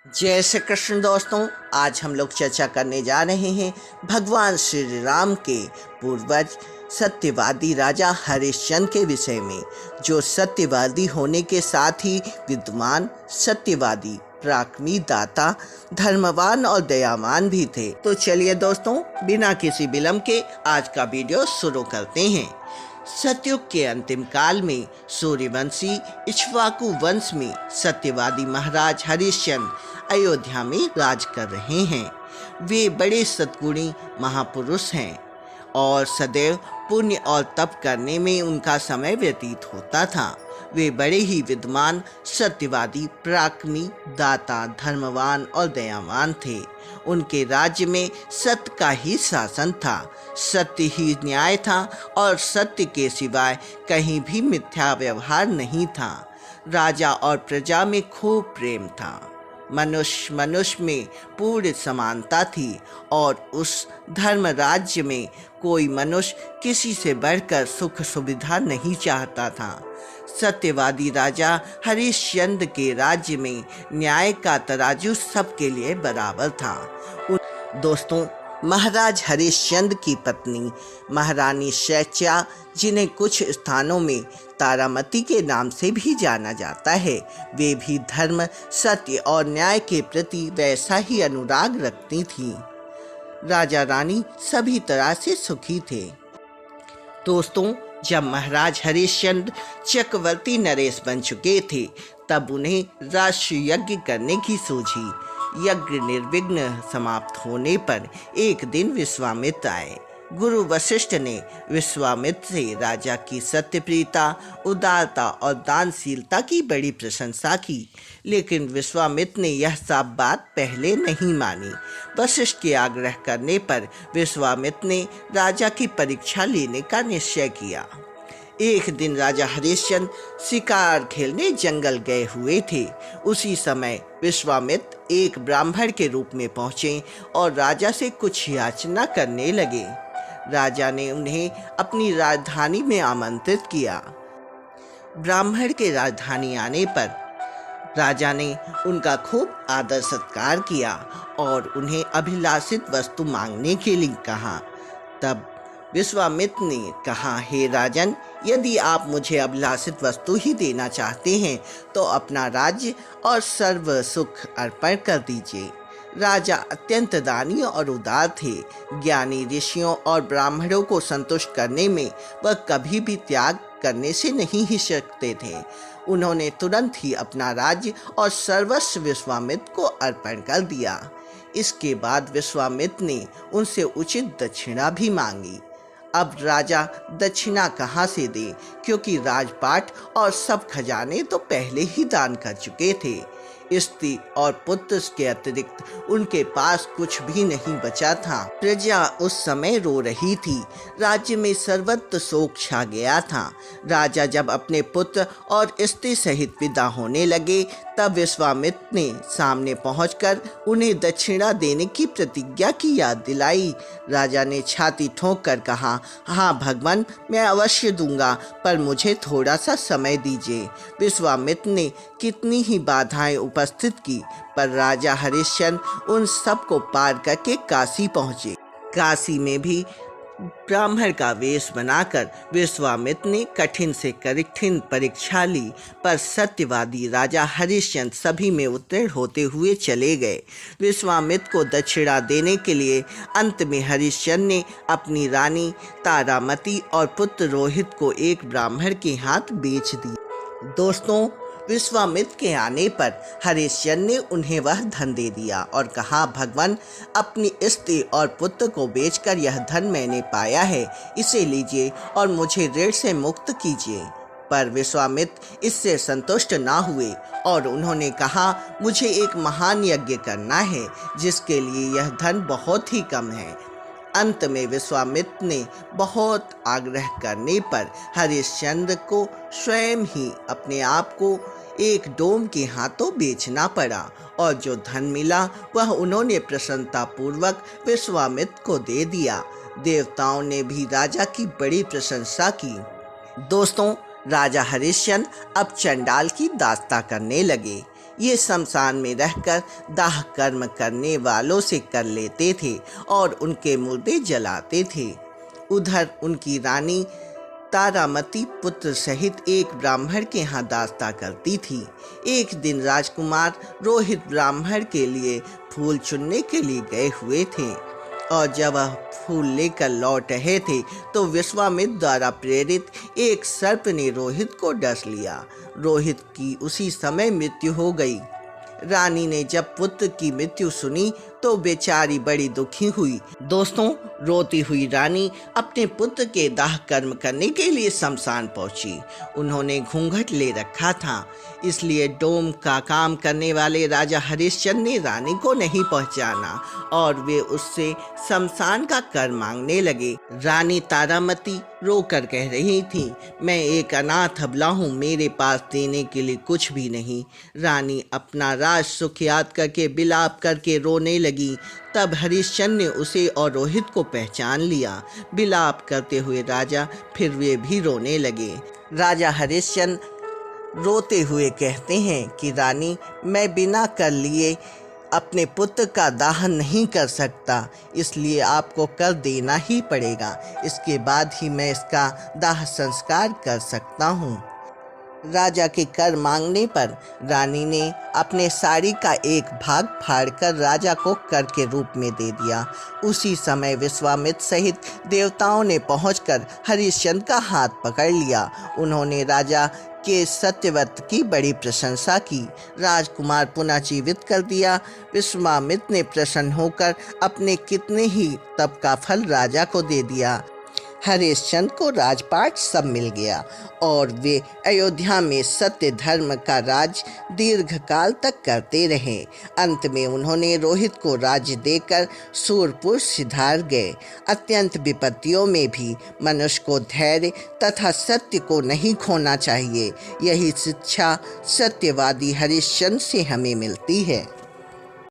जय श्री कृष्ण दोस्तों। आज हम लोग चर्चा करने जा रहे हैं भगवान श्री राम के पूर्वज सत्यवादी राजा हरिश्चंद्र के विषय में, जो सत्यवादी होने के साथ ही विद्वान, सत्यवादी, पराक्रमी, दाता, धर्मवान और दयावान भी थे। तो चलिए दोस्तों, बिना किसी विलंब के आज का वीडियो शुरू करते हैं। सतयुग के अंतिम काल में सूर्यवंशी इक्ष्वाकु वंश में सत्यवादी महाराज हरिश्चंद्र अयोध्या में राज कर रहे हैं। वे बड़े सद्गुणी महापुरुष हैं और सदैव पुण्य और तप करने में उनका समय व्यतीत होता था। वे बड़े ही विद्वान, सत्यवादी, पराक्रमी, दाता, धर्मवान और दयावान थे। उनके राज्य में सत्य का ही शासन था, सत्य ही न्याय था और सत्य के सिवाय कहीं भी मिथ्या व्यवहार नहीं था। राजा और प्रजा में खूब प्रेम था। मनुष्य में पूर्ण समानता थी और उस धर्म राज्य में कोई मनुष्य किसी से बढ़कर सुख सुविधा नहीं चाहता था। सत्यवादी राजा हरिश्चंद्र के राज्य में न्याय का तराजू सबके लिए बराबर था। दोस्तों, महाराज हरिश्चंद्र की पत्नी महारानी शैल्या, जिन्हें कुछ स्थानों में तारामती के नाम से भी जाना जाता है, वे भी धर्म, सत्य और न्याय के प्रति वैसा ही अनुराग रखती थीं। राजा रानी सभी तरह से सुखी थे। दोस्तों, जब महाराज हरिश्चंद्र चक्रवर्ती नरेश बन चुके थे, तब उन्हें राष्ट्रीय यज्ञ करने की सूझी। यज्ञ निर्विघ्न समाप्त होने पर एक दिन विश्वामित्र आए। गुरु वशिष्ठ ने विश्वामित्र से राजा की सत्यप्रियता, उदारता और दानशीलता की बड़ी प्रशंसा की, लेकिन विश्वामित्र ने यह सब बात पहले नहीं मानी। वशिष्ठ के आग्रह करने पर विश्वामित्र ने राजा की परीक्षा लेने का निश्चय किया। एक दिन राजा हरिश्चंद्र शिकार खेलने जंगल गए हुए थे। उसी समय विश्वामित्र एक ब्राह्मण के रूप में पहुंचे और राजा से कुछ याचना करने लगे। राजा ने उन्हें अपनी राजधानी में आमंत्रित किया। ब्राह्मण के राजधानी आने पर राजा ने उनका खूब आदर सत्कार किया और उन्हें अभिलाषित वस्तु मांगने के लिए कहा। तब विश्वामित्र ने कहा, हे राजन, यदि आप मुझे अभिलाषित वस्तु ही देना चाहते हैं तो अपना राज्य और सर्व सुख अर्पण कर दीजिए। राजा अत्यंत दानी और उदार थे। ज्ञानी ऋषियों और ब्राह्मणों को संतुष्ट करने में वह कभी भी त्याग करने से नहीं हिचकते थे। उन्होंने तुरंत ही अपना राज्य और सर्वस्व विश्वामित्र को अर्पण कर दिया। इसके बाद विश्वामित्र ने उनसे उचित दक्षिणा भी मांगी। अब राजा दक्षिणा कहाँ से दे, क्योंकि राजपाट और सब खजाने तो पहले ही दान कर चुके थे। स्त्री और पुत्र के अतिरिक्त उनके पास कुछ भी नहीं बचा था। प्रजा उस समय रो रही थी। राज्य में सर्वत्र शोक छा गया था। राजा जब अपने पुत्र और स्त्री सहित विदा होने लगे, तब विश्वामित्र ने सामने पहुंचकर उन्हें दक्षिणा देने की प्रतिज्ञा की याद दिलाई। राजा ने छाती ठोंक कर कहा, हाँ भगवान, मैं अवश्य दूंगा, पर मुझे थोड़ा सा समय दीजिए। विश्वामित्र ने कितनी ही बाधाएं उपस्थित की, पर राजा हरिश्चंद्र उन सब को पार करके काशी पहुँचे। काशी में भी ब्राह्मण का वेश बनाकर विश्वामित्र ने कठिन से कठिन परीक्षा ली, पर सत्यवादी राजा हरिश्चंद्र सभी में उत्तीर्ण होते हुए चले गए। विश्वामित्र को दक्षिणा देने के लिए अंत में हरिश्चंद्र ने अपनी रानी तारामती और पुत्र रोहित को एक ब्राह्मण के हाथ बेच दी। दोस्तों, विश्वामित्र के आने पर हरिश्चंद्र ने उन्हें वह धन दे दिया और कहा, भगवान, अपनी स्त्री और पुत्र को बेचकर यह धन मैंने पाया है, इसे लीजिए और मुझे ऋण से मुक्त कीजिए। पर विश्वामित्र इससे संतुष्ट ना हुए और उन्होंने कहा, मुझे एक महान यज्ञ करना है, जिसके लिए यह धन बहुत ही कम है। अंत में विश्वामित्र ने बहुत आग्रह करने पर हरिश्चंद्र को स्वयं ही अपने आप को एक डोम के हाथों बेचना पड़ा और जो धन मिला वह उन्होंने प्रसन्नता पूर्वक विश्वामित्र को दे दिया। देवताओं ने भी राजा की बड़ी प्रशंसा की। दोस्तों, राजा हरिश्चंद्र अब चंडाल की दास्ता करने लगे। ये शमशान में रहकर दाह कर्म करने वालों से कर लेते थे और उनके मुर्दे जलाते थे। उधर उनकी रानी तारामती पुत्र सहित एक ब्राह्मण के यहाँ दास्ता करती थी। एक दिन राजकुमार रोहित ब्राह्मण के लिए फूल चुनने के लिए गए हुए थे और जब वह फूल लेकर लौट रहे थे तो विश्वामित्र द्वारा प्रेरित एक सर्प ने रोहित को डस लिया। रोहित की उसी समय मृत्यु हो गई। रानी ने जब पुत्र की मृत्यु सुनी तो बेचारी बड़ी दुखी हुई। दोस्तों, रोती हुई रानी अपने पुत्र के दाह कर्म करने के लिए शमशान पहुंची। उन्होंने घूंघट ले रखा था, इसलिए डोम का काम करने वाले राजा हरिश्चंद्र ने रानी को नहीं पहचाना और वे उससे शमशान का कर मांगने लगे। रानी तारामती रोकर कह रही थी, मैं एक अनाथ अबला हूँ, मेरे पास देने के लिए कुछ भी नहीं। रानी अपना राज सुख याद करके बिलाप करके रोने लगी। तब हरिश्चंद्र ने उसे और रोहित को पहचान लिया। बिलाप करते हुए राजा फिर वे भी रोने लगे। राजा हरिश्चंद्र रोते हुए कहते हैं कि रानी, मैं बिना कर लिए अपने पुत्र का दाह नहीं कर सकता, इसलिए आपको कर देना ही पड़ेगा। इसके बाद ही मैं इसका दाह संस्कार कर सकता हूँ। राजा के कर मांगने पर रानी ने अपने साड़ी का एक भाग फाड़कर राजा को कर के रूप में दे दिया। उसी समय विश्वामित्र सहित देवताओं ने पहुंचकर हरिश्चंद्र का हाथ पकड़ लिया। उन्होंने राजा के सत्यव्रत की बड़ी प्रशंसा की। राजकुमार पुनः जीवित कर दिया। विश्वामित्र ने प्रसन्न होकर अपने कितने ही तप का फल राजा को दे दिया। हरिश्चंद्र को राजपाट सब मिल गया और वे अयोध्या में सत्य धर्म का राज दीर्घकाल तक करते रहे। अंत में उन्होंने रोहित को राज्य देकर सूरपुर सिधार गए। अत्यंत विपत्तियों में भी मनुष्य को धैर्य तथा सत्य को नहीं खोना चाहिए। यही शिक्षा सत्यवादी हरिश्चंद्र से हमें मिलती है।